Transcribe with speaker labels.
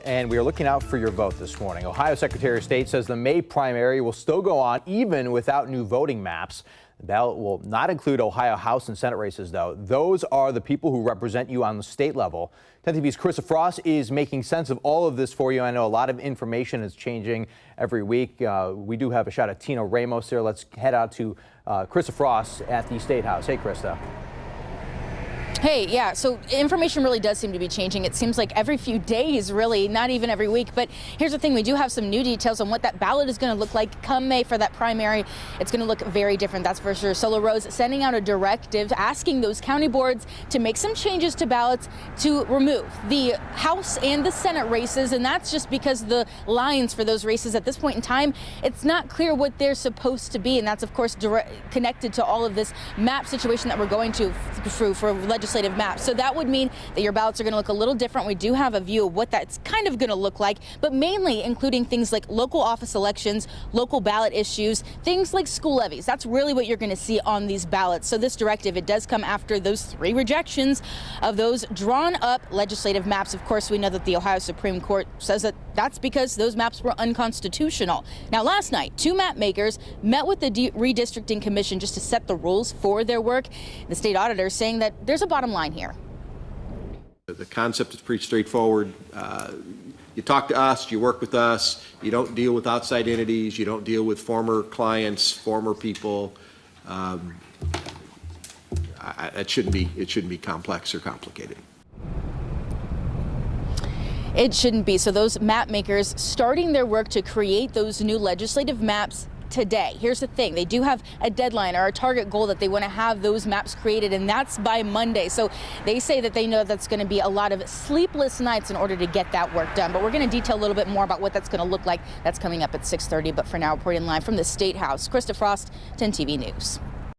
Speaker 1: and we are looking out for your vote this morning. Ohio Secretary of State says the May primary will still go on even without new voting maps. The ballot will not include Ohio House and Senate races, though. Those are the people who represent you on the state level. 10 TV's Krista Frost is making sense of all of this for you. I know a lot of information is changing every week. We do have a shot at Tina Ramos here. Let's head out to Krista Frost at the State House. Hey, Krista.
Speaker 2: Hey, yeah, so information really does seem to be changing. It seems like every few days, really, not even every week. But here's the thing, we do have some new details on what that ballot is going to look like come May for that primary. It's going to look very different, that's for sure. Solo Rose sending out a directive asking those county boards to make some changes to ballots to remove the House and the Senate races. And that's just because the lines for those races at this point in time, it's not clear what they're supposed to be. And that's, of course, connected to all of this map situation that we're going through for legislative maps. So that would mean that your ballots are going to look a little different. We do have a view of what that's kind of going to look like, but mainly including things like local office elections, local ballot issues, things like school levies. That's really what you're going to see on these ballots. So this directive, it does come after those 3 rejections of those drawn up legislative maps. Of course, we know that the Ohio Supreme Court says that that's because those maps were unconstitutional. Now, last night, 2 map makers met with the redistricting commission just to set the rules for their work. The state auditor saying that there's a bottom line here.
Speaker 3: The concept is pretty straightforward. You talk to us, you work with us, you don't deal with outside entities, you don't deal with former clients, former people. It shouldn't be complex or complicated.
Speaker 2: It shouldn't be. So those map makers starting their work to create those new legislative maps today. Here's the thing, they do have a deadline or a target goal that they want to have those maps created, and that's by Monday. So they say that they know that's going to be a lot of sleepless nights in order to get that work done. But we're going to detail a little bit more about what that's going to look like. That's coming up at 6:30. But for now, reporting live from the State House, Krista Frost, 10 TV News.